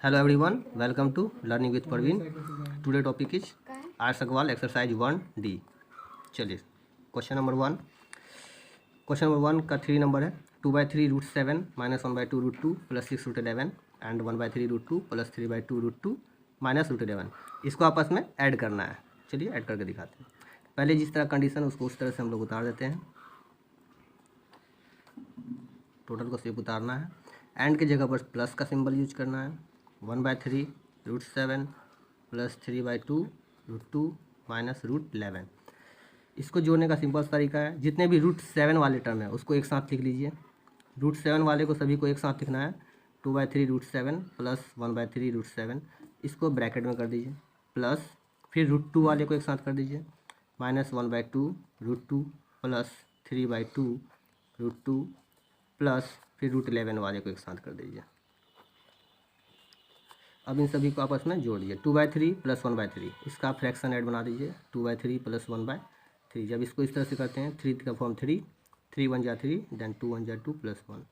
Hello everyone, welcome to Learning with Parveen. Today topic is RS Aggarwal exercise 1D. चलिए question number one का 3 number है 2/3√7 -1/2√2 + 6√11 and 1/3√2 + 3/2√2 -√11. इसको आपस में ऐड करना है. चलिए ऐड करके दिखाते हैं. पहले जिस तरह कंडीशन उसको उस तरह से हम लोग उतार देते हैं. टोटल को सिर्फ उतारना है. एंड की जगह पर प्लस का सिंबल यूज करना है. 1/3√7 + 3/2√2 -√11. इसको जोड़ने का सिंपल तरीका है. जितने भी √7 वाले टर्म है उसको एक साथ लिख लीजिए. √7 वाले को सभी को एक साथ लिखना है. 2/3√7 + 1/3√7 इसको ब्रैकेट में कर दीजिए. प्लस फिर √2 वाले को एक साथ कर दीजिए. -1/2√2 + 3/2√2 प्लस फिर √11 वाले को एक साथ कर दीजिए. अब इन सभी को आपस में जोड़ दीजिए. 2/3 + 1/3 इसका आप फ्रैक्शन ऐड बना दीजिए. 2/3 + 1/3. जब इसको इस तरह से करते हैं 3 का फॉर्म 3 1 जा 3 देन 2 1 जा 2 + 1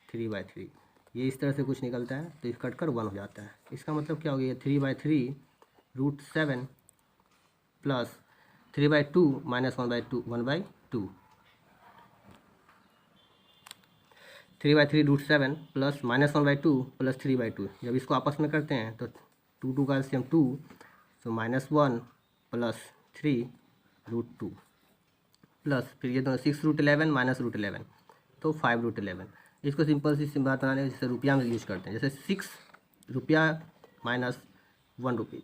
3/3. ये इस तरह से कुछ निकलता है तो इस कट कर 1 हो जाता है. इसका मतलब क्या हो गया 3/3√7 + 3/2 -1/2 1/2. 3/3√7 + -1/2 + 3/2. जब इसको आपस में करते हैं तो 2 का एलसीएम 2 तो -1 + 3√2 प्लस फिर ये दोनों 6√11 -√11 तो 5√11. इसको सिंपल सी बात बनाने जैसे रुपया में यूज करते हैं. जैसे 6 रुपया -1 रुपीज़.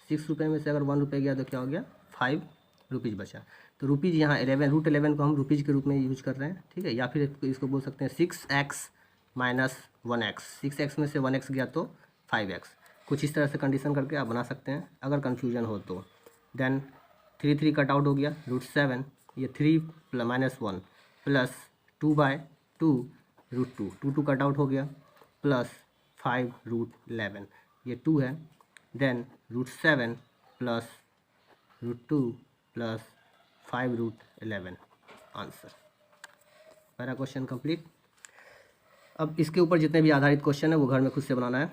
6 रुपये में से अगर 1 रुपये गया तो क्या हो गया 5 रुपीज़ बचा. तो रुपीज़ यहाँ 11√11 को हम रुपीज़ के रूप में यूज कर रहे हैं. ठीक है. या फिर इसको बोल सकते हैं 6x - 1x. 6x में से 1x गया तो 5x. कुछ इस तरह से कंडीशन करके आप बना सकते हैं अगर कन्फ्यूजन हो तो. देन 3 कट आउट हो गया. √7 ये 3 - 1 प्लस 2/2√2 2 कट आउट हो गया प्लस 5√11 ये 2 है. Then √7 plus √2 plus 5√11 answer. पहला क्वेश्चन कंप्लीट. अब इसके ऊपर जितने भी आधारित क्वेश्चन है वो घर में खुद से बनाना है.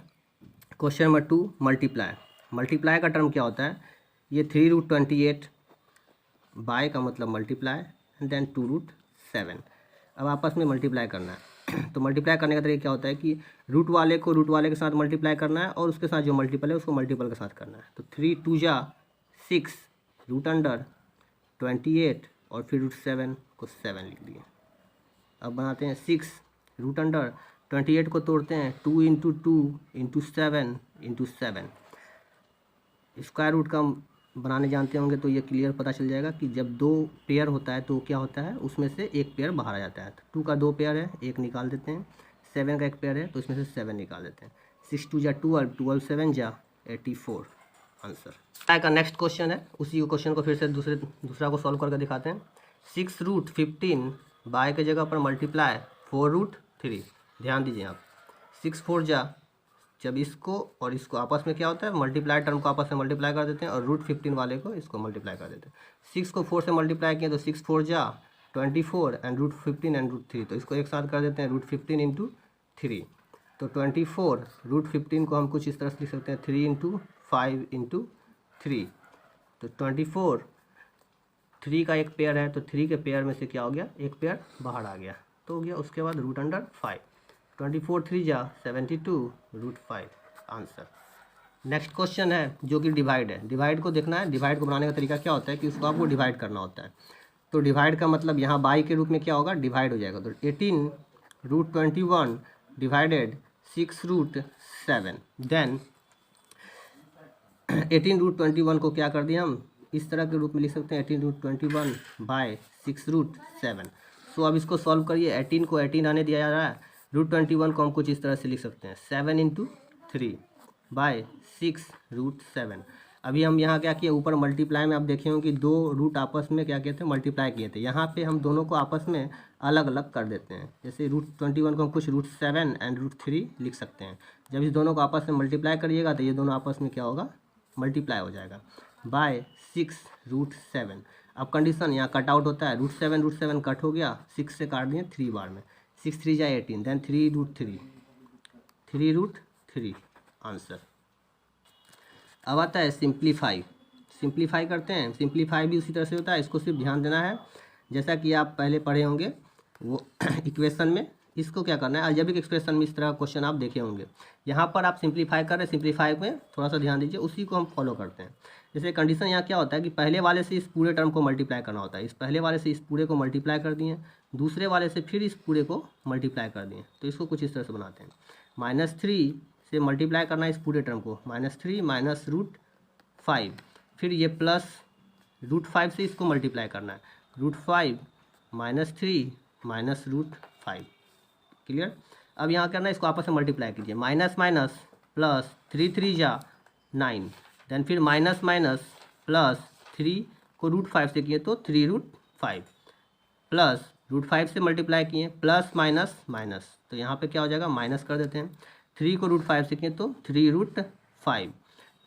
Question number 2 multiply. मल्टीप्लाई का टर्म क्या होता है. ये 3√28 बाय का मतलब मल्टीप्लाई देन 2√7. अब आपस में मल्टीप्लाई करना है. तो मल्टीप्लाई करने का तरीका क्या होता है कि रूट वाले को रूट वाले के साथ मल्टीप्लाई करना है और उसके साथ जो मल्टीपल है उसको मल्टीपल के साथ करना है. तो 3 2 जा 6 √28 और फिर √7 को 7 लिख दिए. अब बनाते हैं 6 √28 को तोड़ते हैं 2 × 2 × 7 × 7. स्क्वायर रूट का बनाने जानते होंगे तो ये क्लियर पता चल जाएगा कि जब 2 पेयर होता है तो क्या होता है उसमें से एक पेयर बाहर आ जाता है. तो 2 का 2 पेयर है एक निकाल देते हैं. 7 का एक पेयर है तो इसमें से 7 निकाल देते हैं. 6 2 जा 12 12 7 जा 84 आंसर. का नेक्स्ट क्वेश्चन है. उसी क्वेश्चन को फिर से दूसरा को सॉल्व करके दिखाते हैं. 6√15 बाय के जगह पर मल्टीप्लाई 4√3. ध्यान दीजिए आप 6 4 जा जब इसको और इसको आपस में क्या होता है मल्टीप्लाई टर्म को आपस में मल्टीप्लाई कर देते हैं और √15 वाले को इसको मल्टीप्लाई कर देते हैं. 6 को 4 से मल्टीप्लाई किए तो 6 4 जा 24 एंड √15 एंड √3 तो इसको एक साथ कर देते हैं √15 × 3. तो 24 √15 को हम कुछ इस तरह से लिख सकते हैं 3 × 5 × 3. तो 24 3 का एक पेयर है तो 3 के पेयर में से क्या हो गया एक पेयर बाहर आ गया तो हो गया. उसके बाद √5 24 3 जा 72 √5 आंसर. नेक्स्ट क्वेश्चन है जो कि डिवाइड है. डिवाइड को देखना है. डिवाइड को बनाने का तरीका क्या होता है कि उसको आपको डिवाइड करना होता है. तो डिवाइड का मतलब यहाँ बाई के रूप में क्या होगा डिवाइड हो जाएगा. तो 18√21 डिवाइडेड 6√7. देन 18√21 को क्या कर दिया हम इस तरह के रूप में लिख सकते हैं 18√21 बाय 6√7. सो अब इसको सॉल्व करिए. 18 को 18 आने दिया जा रहा है. √21 को हम कुछ इस तरह से लिख सकते हैं 7 × 3 बाय 6√7. अभी हम यहाँ क्या किए ऊपर मल्टीप्लाई में आप देखे होंगे कि 2 रूट आपस में क्या किए थे मल्टीप्लाई किए थे. यहाँ पे हम दोनों को आपस में अलग अलग कर देते हैं. जैसे √21 को हम कुछ √7 एंड √3 लिख सकते हैं. जब इस दोनों को आपस में मल्टीप्लाई करिएगा तो ये दोनों आपस में क्या होगा मल्टीप्लाई हो जाएगा बाय 6√7. अब कंडीशन यहाँ कट आउट होता है. √7 कट हो गया 6 से काट दिए 3 बार में. 6 3 जा 18 देन 3√3 3√3 आंसर। अब आता है सिंप्लीफाई। सिंप्लीफाई करते हैं। सिंप्लीफाई भी उसी तरह से होता है, इसको सिर्फ ध्यान देना है जैसा कि आप पहले पढ़े होंगे वो इक्वेशन में। इसको क्या करना है, अलजेब्रिक एक्सप्रेशन में इस तरह का क्वेश्चन आप देखे होंगे। यहाँ पर आप सिंप्लीफाई कर रहे हैं, सिंप्लीफाई में थोड़ा सा ध्यान दीजिए, उसी को हम फॉलो करते हैं। जैसे कंडीशन यहाँ क्या होता है कि पहले वाले से इस पूरे टर्म को मल्टीप्लाई करना होता है। इस पहले वाले से इस पूरे को मल्टीप्लाई कर दिए, दूसरे वाले से फिर इस पूरे को मल्टीप्लाई कर दिए। तो इसको कुछ इस तरह से बनाते हैं, -3 से मल्टीप्लाई करना है इस पूरे टर्म को, -3 माइनस √5, फिर ये प्लस √5 से इसको मल्टीप्लाई करना है, √5 -3 माइनस √5। क्लियर। अब यहाँ करना है इसको आपस में मल्टीप्लाई कीजिए, माइनस माइनस प्लस 3 3 जा 9, देन फिर माइनस माइनस प्लस 3 को √5 से किए तो 3√5 प्लस √5 से मल्टीप्लाई किए प्लस माइनस माइनस, तो यहाँ पे क्या हो जाएगा, माइनस कर देते हैं। 3 को √5 से किए तो 3√5,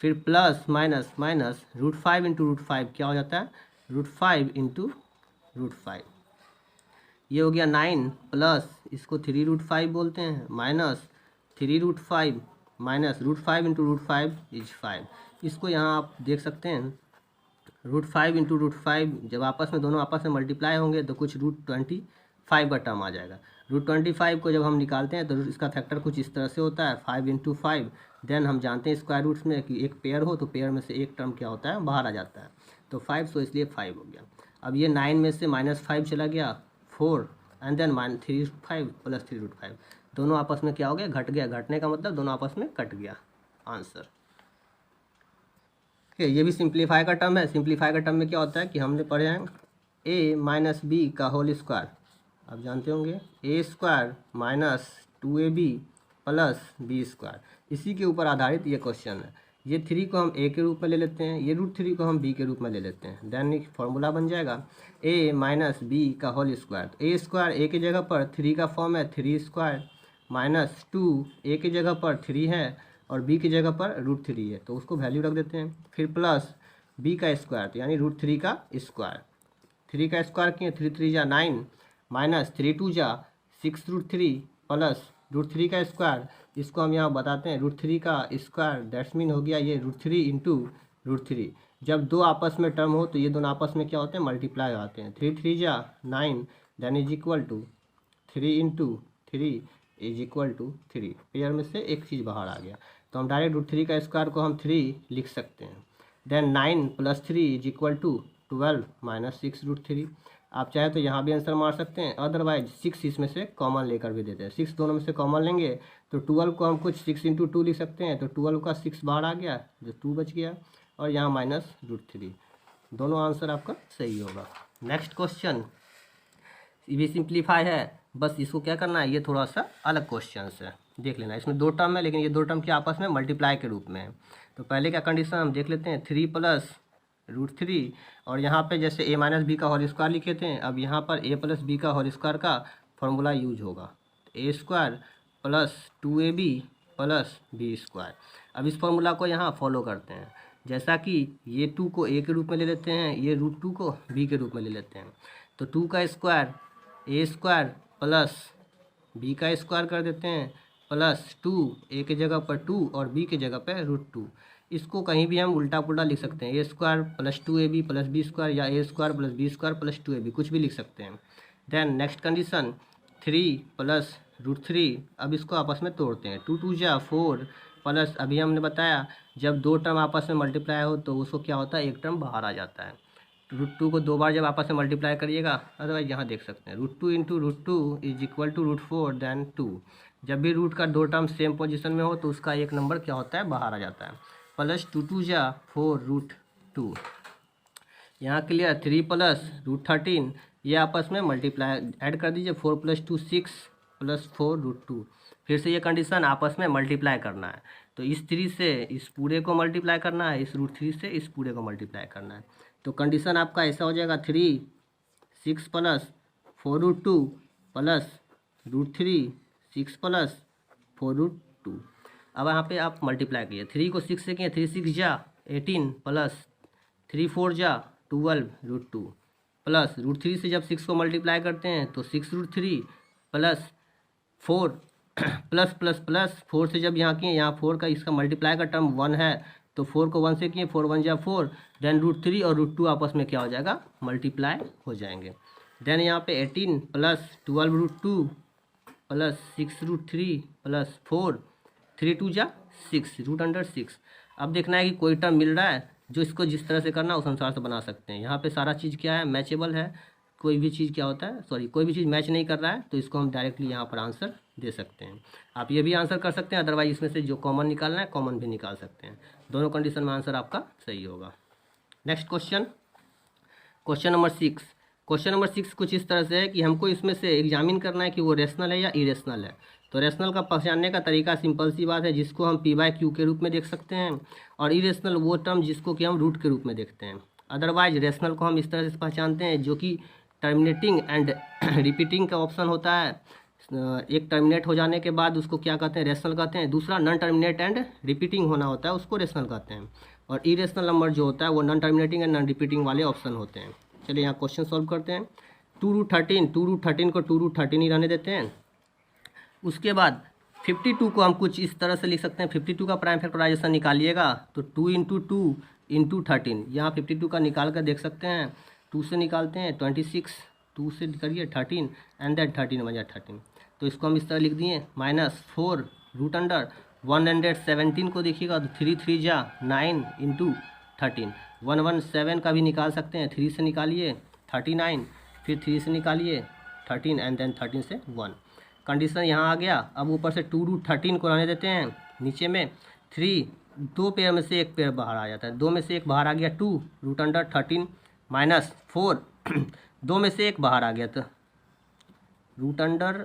फिर प्लस माइनस माइनस √5 इंटू √5 क्या हो जाता है, √5 इंटू √5। ये हो गया 9 प्लस इसको 3√5 बोलते हैं, माइनस 3√5 माइनस √5 इंटू √5 इज 5। इसको यहाँ आप देख सकते हैं, √5 इंटू √5 जब आपस में दोनों आपस में मल्टीप्लाई होंगे तो कुछ √25 का टर्म आ जाएगा। √25 को जब हम निकालते हैं तो इसका फैक्टर कुछ इस तरह से होता है, 5 इंटू 5। देन हम जानते हैं स्क्वायर रूट्स में कि एक पेयर हो तो पेयर में से एक टर्म क्या होता है, बाहर आ जाता है, तो 5, तो इसलिए 5 हो गया। अब ये 9 में से -5 चला गया 4, एंड देन -3√5 प्लस 3√5, दोनों आपस में क्या हो गया, घट गया। घटने का मतलब दोनों आपस में कट गया, आंसर। ये भी सिंप्लीफाई का टर्म है। सिंप्लीफाई का टर्म में क्या होता है कि हमने पढ़े हैं a माइनस बी का होल स्क्वायर, आप जानते होंगे a² minus 2ab plus b²। इसी के ऊपर आधारित ये क्वेश्चन है। ये 3 को हम a के रूप में ले लेते हैं, ये √3 को हम b के रूप में ले लेते हैं, देन एक फॉर्मूला बन जाएगा a माइनस बी का होल स्क्वायर। a² a की जगह पर 3 का फॉर्म है 3² माइनस 2 a की जगह पर 3 है और b की जगह पर √3 है, तो उसको वैल्यू रख देते हैं। फिर प्लस b का स्क्वायर, तो यानी √3 का स्क्वायर। 3 का स्क्वायर किए 3 3 जा 9 माइनस 3 2 जा 6√3 प्लस √3 का स्क्वायर। इसको हम यहाँ बताते हैं √3 का स्क्वायर, दैट्स मीन हो गया ये √3 इंटू √3। जब दो आपस में टर्म हो तो ये दोनों आपस में क्या होते हैं, मल्टीप्लाई आते हैं। 3 3 जा 9 then is equal to 3 into 3 is equal to 3। Pair में से एक चीज़ बाहर आ गया, तो हम डायरेक्ट √3 का स्क्वायर को हम 3 लिख सकते हैं। Then 9 plus 3 is equal to 12 minus 6√3। आप चाहे तो यहाँ भी आंसर मार सकते हैं, अदरवाइज 6 इसमें से कॉमन लेकर भी देते हैं। 6 दोनों में से कॉमन लेंगे तो 12 को हम कुछ 6 इंटू 2 लिख सकते हैं, तो 12 का 6 बाहर आ गया, जो 2 बच गया, और यहाँ माइनस √3। दोनों आंसर आपका सही होगा। नेक्स्ट क्वेश्चन ये भी सिंप्लीफाई है, बस इसको क्या करना है, ये थोड़ा सा अलग क्वेश्चन है, देख लेना। इसमें 2 टर्म है, लेकिन ये 2 टर्म के आपस में मल्टीप्लाई के रूप में है। तो पहले क्या कंडीशन हम देख लेते हैं, 3 प्लस √3, और यहाँ पे जैसे a माइनस बी का होल स्क्वायर लिखे थे, अब यहाँ पर a प्लस बी का होल स्क्वायर का फॉर्मूला यूज होगा, a² plus 2ab plus b²। अब इस फॉर्मूला को यहाँ फॉलो करते हैं, जैसा कि ये 2 को a के रूप में ले लेते हैं, ये √2 को b के रूप में ले लेते हैं, तो 2 का स्क्वायर a² प्लस b का स्क्वायर कर देते हैं, प्लस 2 a की जगह पर 2 और b की जगह पर √2। इसको कहीं भी हम उल्टा पुल्टा लिख सकते हैं, a² plus 2ab plus b² या a² plus b² plus 2ab, कुछ भी लिख सकते हैं। देन नेक्स्ट कंडीशन 3 प्लस √3, अब इसको आपस में तोड़ते हैं, 2 2 जा 4 प्लस, अभी हमने बताया जब 2 टर्म आपस में मल्टीप्लाई हो तो उसको क्या होता है, एक टर्म बाहर आ जाता है। √2 को 2 बार जब आपस में मल्टीप्लाई करिएगा, अदरवाइज यहाँ देख सकते हैं √2 into √2 is equal to √4 then 2। जब भी रूट का 2 टर्म सेम पोजीशन में हो तो उसका एक नंबर क्या होता है, बाहर आ जाता है। प्लस 2 2 जा 4√2, यहाँ क्लियर। 3 प्लस √13, ये आपस में मल्टीप्लाई ऐड कर दीजिए, 4 प्लस 2 6 प्लस 4√2। फिर से ये कंडीशन आपस में मल्टीप्लाई करना है, तो इस 3 से इस पूरे को मल्टीप्लाई करना है, इस √3 से इस पूरे को मल्टीप्लाई करना है। तो कंडीशन आपका ऐसा हो जाएगा 3 6 प्लस 4√2 प्लस √3 6 प्लस 4√2। अब यहाँ पे आप मल्टीप्लाई कीजिए, 3 को 6 से किए 3 6 जा 18 प्लस 3 4 जा 12√2 प्लस √3 से जब 6 को मल्टीप्लाई करते हैं तो 6√3 प्लस 4 प्लस प्लस प्लस 4 से जब यहाँ किए, यहाँ 4 का इसका मल्टीप्लाई का टर्म 1 है, तो 4 को 1 से किए, 4 1 जा 4, देन √3 और √2 आपस में क्या हो जाएगा, मल्टीप्लाई हो जाएंगे। देन यहाँ पे 18 प्लस 12√2 प्लस 6√3 प्लस 4, 3 2 जा 6, √6। अब देखना है कि कोई टर्म मिल रहा है जो इसको जिस तरह से करना है उस अनुसार से बना सकते हैं। यहाँ पे सारा चीज़ क्या है, मैचेबल है। कोई भी चीज़ क्या होता है, सॉरी, कोई भी चीज़ मैच नहीं कर रहा है तो इसको हम डायरेक्टली यहाँ पर आंसर दे सकते हैं। आप ये भी आंसर कर सकते हैं, अदरवाइज इसमें से जो कॉमन निकालना है कॉमन भी निकाल सकते हैं। दोनों कंडीशन में आंसर आपका सही होगा। Next question, question number 6। Question number 6 कुछ इस तरह से है कि हमको इसमें से एग्जामिन करना है कि वो रेशनल है या इरेशनल है। तो रेशनल का पहचानने का तरीका सिंपल सी बात है, जिसको हम P/Q के रूप में देख सकते हैं, और इरेशनल वो टर्म जिसको कि हम रूट के रूप में देखते हैं। अदरवाइज रेशनल को हम इस तरह से पहचानते हैं जो कि टर्मिनेटिंग एंड रिपीटिंग का ऑप्शन होता है। एक टर्मिनेट हो जाने के बाद उसको क्या कहते हैं, रेशनल कहते हैं। दूसरा नॉन टर्मिनेट एंड रिपीटिंग होना होता है, उसको रेशनल कहते हैं। और इरेशनल नंबर जो होता है वो non terminating and non repeating वाले ऑप्शन होते हैं। चलिए यहाँ क्वेश्चन सॉल्व करते हैं। 2√13 को 2√13 ही रहने देते हैं। उसके बाद 52 को हम कुछ इस तरह से लिख सकते हैं। 52 का प्राइम फैक्टराइजेशन निकालिएगा तो 2 × 2 × 13, यहाँ 52 का निकाल कर देख सकते हैं। 2 से निकालते हैं 26, 2 से करिए 13 एंड देन 13 बजा 13। तो इसको हम इस तरह लिख दिए -4 √117 को देखिएगा तो 3 3 जा 9 × 13, 117 का भी निकाल सकते हैं। 3 से निकालिए 39, फिर 3 से निकालिए 13 एंड देन 13 से 1। कंडीशन यहाँ आ गया। अब ऊपर से 2√13 को रहने देते हैं। नीचे में 3, 2 पेयर में से एक पेयर बाहर आ जाता है, 2 में से एक बाहर आ गया 2 √13 -4 2 में से एक बाहर आ गया तो √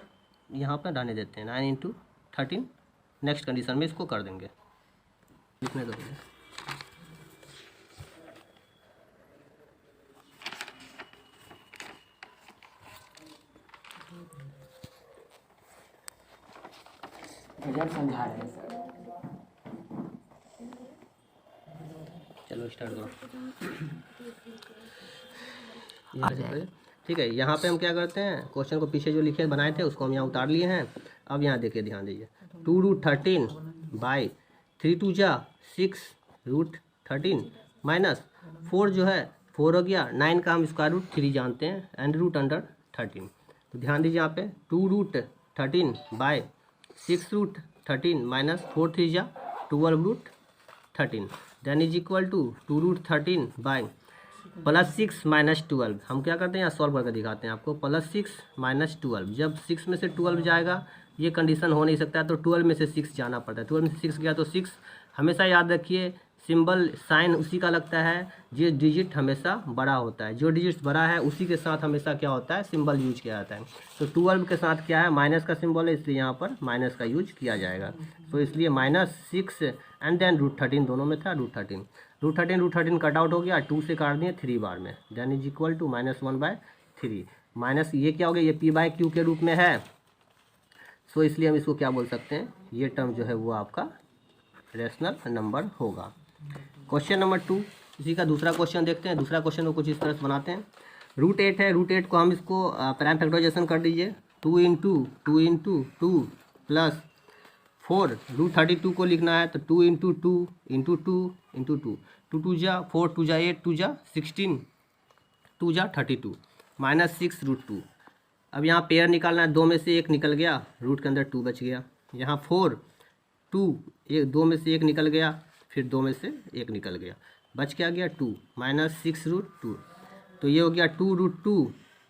यहाँ पर रहने देते हैं 9 × 13। नेक्स्ट कंडीशन में इसको कर देंगे, लिखने दो। समझा रहे हैं सर। चलो स्टार्ट करो। ठीक है, यहाँ पे हम क्या करते हैं, क्वेश्चन को पीछे जो लिखे बनाए थे उसको हम यहाँ उतार लिए हैं। अब यहाँ देखिए, ध्यान दीजिए, 2√13 बाई 3 2 जा 6 √13 -4 जो है 4 हो गया, 9 का हम √3 जानते हैं एंड √13। तो ध्यान दीजिए यहाँ पे 2√13 बाई 6 √13 -4 3 जा 12√13 then is equal to 2√13 by +6 -12। हम क्या करते हैं, यहाँ सॉल्व करके दिखाते हैं आपको। +6 -12, जब 6 में से 12 जाएगा ये कंडीशन हो नहीं सकता है, तो 12 में से 6 जाना पड़ता है। 12 में से 6 गया तो 6। हमेशा याद रखिए सिंबल साइन उसी का लगता है, जो डिजिट हमेशा बड़ा होता है। जो डिजिट बड़ा है उसी के साथ हमेशा क्या होता है, सिंबल यूज किया जाता है। तो 12 के साथ क्या है, माइनस का सिंबल है, इसलिए यहाँ पर माइनस का यूज किया जाएगा। तो इसलिए -6 एंड देन √13 दोनों में था √13 कट आउट हो गया, 2 से काट दिए 3 बार में, then is equal to -1/3। Minus ये क्या हो गया, ये P/Q के रूप में है। सो इसलिए हम इसको क्या बोल सकते हैं, ये टर्म जो है वो आपका रेशनल नंबर होगा। क्वेश्चन नंबर 2, इसी का दूसरा क्वेश्चन देखते हैं। दूसरा क्वेश्चन को कुछ इस तरह से बनाते हैं। √8 है, √8 को हम इसको प्राइम फैक्टराइजेशन कर दीजिए। 2 × 2 प्लस 4 √32 को लिखना है तो 2 × 2 × 2 × 2 2 2 जा 4 2 जा 8 2 जा 16 2 जा 32 -6 √2। अब यहाँ पेयर निकालना है, 2 में से एक निकल गया, रूट के अंदर 2 बच गया। यहाँ 4 2 2 में से एक निकल गया, फिर 2 में से एक निकल गया, बच क्या गया 2 -6 √2। तो ये हो गया 2 √2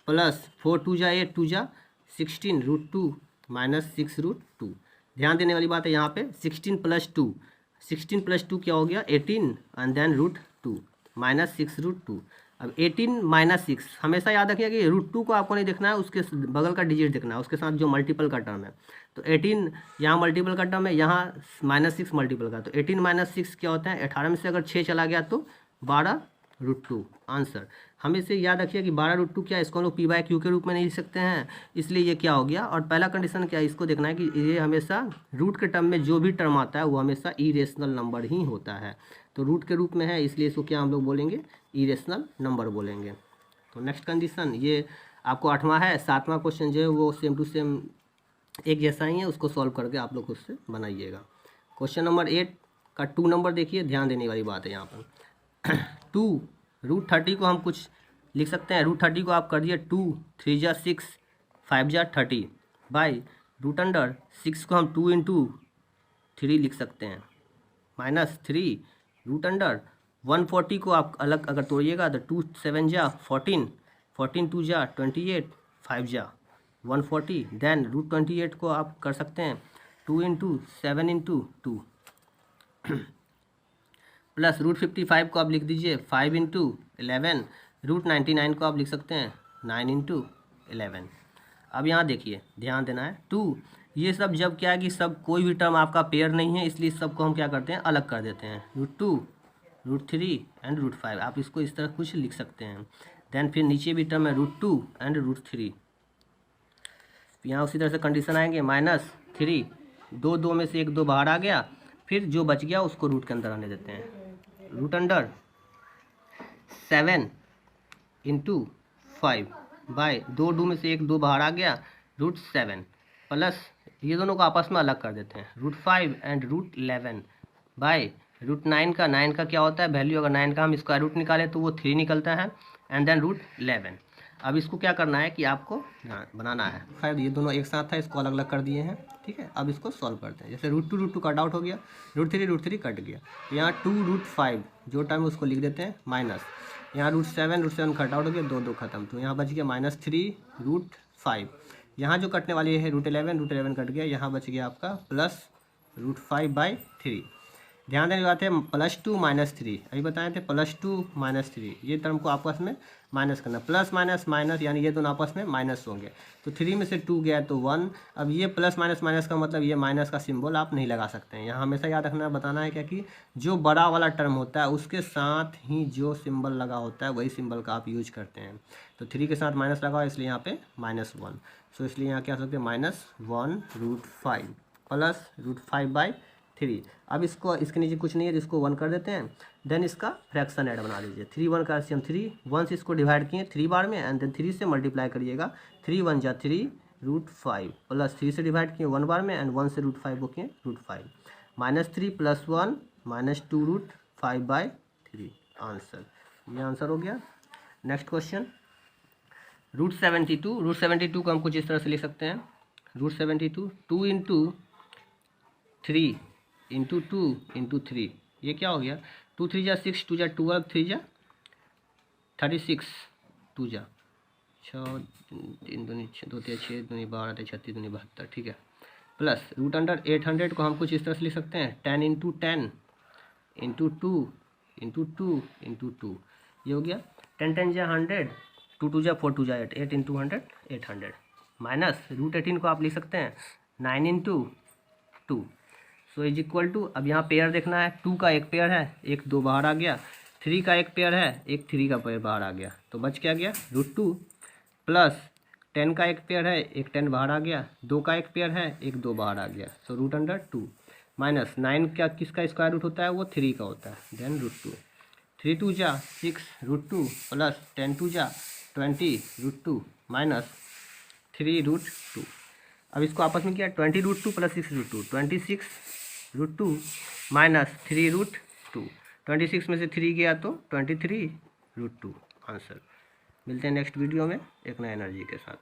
प्लस 4 2 जा 8 2 जा 16 √2 -6 √2। ध्यान देने वाली बात है यहाँ पे 16 + 2 क्या हो गया 18 एंड देन √2 -6 √2। अब 18 - 6 हमेशा याद रखिए कि √2 को आपको नहीं देखना है, उसके बगल का डिजिट देखना है, उसके साथ जो मल्टीपल का टर्म है। तो 18 यहाँ मल्टीपल का टर्म है, यहाँ -6 मल्टीपल का, तो 18 - 6 क्या होता है, 18 में से अगर 6 चला गया तो 12 √2 आंसर। हमें से याद रखिए कि 12 √2 क्या है, इसको हम लोग P/Q के रूप में नहीं लिख सकते हैं, इसलिए ये क्या हो गया। और पहला कंडीशन क्या है, इसको देखना है कि ये हमेशा रूट के टर्म में जो भी टर्म आता है वो हमेशा इरेशनल नंबर ही होता है। तो रूट के रूप में है, इसलिए इसको क्या हम लोग बोलेंगे, इरेशनल नंबर बोलेंगे। तो नेक्स्ट कंडीशन ये आपको 8वां है। 7वां क्वेश्चन जो है वो सेम टू सेम एक जैसा ही है, उसको सॉल्व करके आप लोग उससे बनाइएगा। क्वेश्चन नंबर 8 का 2 नंबर देखिए, ध्यान देने वाली बात है यहाँ पर। 2 √30 को हम कुछ लिख सकते हैं। √30 को आप कर दिए 2 3 जा 6 5 जा 30 बाई √6 को हम 2 × 3 लिख सकते हैं -3 √140 को आप अलग अगर तोड़िएगा तो 2 7 जा 14 14 2 जा 28 5 जा 140। देन √28 को आप कर सकते हैं 2 × 7 × 2 प्लस √55 को आप लिख दीजिए 5 × 11। √99 को आप लिख सकते हैं 9 × 11। अब यहाँ देखिए, ध्यान देना है 2, ये सब जब क्या है कि सब कोई भी टर्म आपका पेयर नहीं है, इसलिए सबको हम क्या करते हैं, अलग कर देते हैं। √2 √3 एंड √5 आप इसको इस तरह कुछ लिख सकते हैं। देन फिर नीचे भी टर्म है √2 एंड √3। यहाँ उसी तरह से कंडीशन आएंगे -3 2 में से 1 2 बाहर आ गया, फिर जो बच गया उसको रूट के अंदर आने देते हैं। √7 × 5 बाय 2 में से 1 2 बाहर आ गया, √7 प्लस ये दोनों को आपस में अलग कर देते हैं। √5 एंड √11 बाय √9 का 9 का क्या होता है वैल्यू, अगर 9 का हम स्क्वायर रूट निकालें तो वो 3 निकलता है, एंड देन √11। अब इसको क्या करना है कि आपको बनाना है। खैर ये दोनों एक साथ है, इसको अलग अलग कर दिए हैं, ठीक है। अब इसको सॉल्व करते हैं। जैसे √2 कट आउट हो गया, √3 कट गया, यहाँ 2 √5 जो टर्म उसको लिख देते हैं माइनस, यहाँ √7 कट आउट हो गया, 2 खत्म, तो यहाँ बच गया -3 √5। यहाँ जो कटने वाली है √11 कट गया, यहाँ बच गया आपका प्लस √5/3। ध्यान देने की बात है +2 -3 अभी बताए थे, +2 -3 ये टर्म को आपस में माइनस करना, प्लस माइनस माइनस यानी ये दोनों आपस में माइनस होंगे, तो 3 में से 2 गया तो 1। अब ये प्लस माइनस माइनस का मतलब ये माइनस का सिंबल आप नहीं लगा सकते हैं। यहाँ हमेशा याद रखना, बताना है क्या कि जो बड़ा वाला टर्म होता है उसके साथ ही जो सिंबल लगा होता है वही सिंबल का आप यूज करते हैं। तो 3 के साथ माइनस लगा हुआ इसलिए यहाँ पे -1, सो इसलिए यहाँ क्या हो सकते हैं -1 √5 प्लस √5/3। अब इसको इसके नीचे कुछ नहीं है, जिसको 1 कर देते हैं, देन इसका फ्रैक्शन ऐड बना लीजिए। 3 1 का हम 3 1 से इसको डिवाइड किए 3 बार में, एंड देन 3 से मल्टीप्लाई करिएगा, 3 1 जा 3 √5 प्लस 3 से डिवाइड किए 1 बार में, एंड 1 से √5 को किए √5 -3 + 1 -2 √5/3 आंसर। ये आंसर हो गया। नेक्स्ट क्वेश्चन √72 को हम कुछ इस तरह से लिख सकते हैं। √72 2 × 3 × 2 × 3 ये क्या हो गया, 2 3 जा 6 2 जा 12 3 जा 36 2 जा 6 3 दूनी 2 3 6 दूनी 12 36 दूनी 72, ठीक है। प्लस √800 को हम कुछ इस तरह से लिख सकते हैं 10 × 10 × 2 × 2 × 2 ये हो गया। 10 10 जा 100 2 2 जा 4 2 जा 8 8 × 100 800 माइनस √18 को आप लिख सकते हैं 9 × 2 सो इज इक्वल टू, अब यहाँ पेयर देखना है, 2 का एक पेयर है, 1 2 बाहर आ गया, 3 का एक पेयर है, 1 3 का पेयर बाहर आ गया, तो बच क्या गया √2 प्लस 10 का एक पेयर है, 1 10 बाहर आ गया, 2 का एक पेयर है, 1 2 बाहर आ गया, सो √2 माइनस 9 क्या किसका स्क्वायर रूट होता है, वो 3 का होता है, देन √2 3 2 जा 6 √2 प्लस 10 2 जा 20 √2 माइनस 3 √2। अब इसको आपस में किया 20 √2 प्लस 6 √2 26 √2 माइनस 3 √2। 26 में से 3 गया तो 23 √2 आंसर। मिलते हैं नेक्स्ट वीडियो में एक नए एनर्जी के साथ।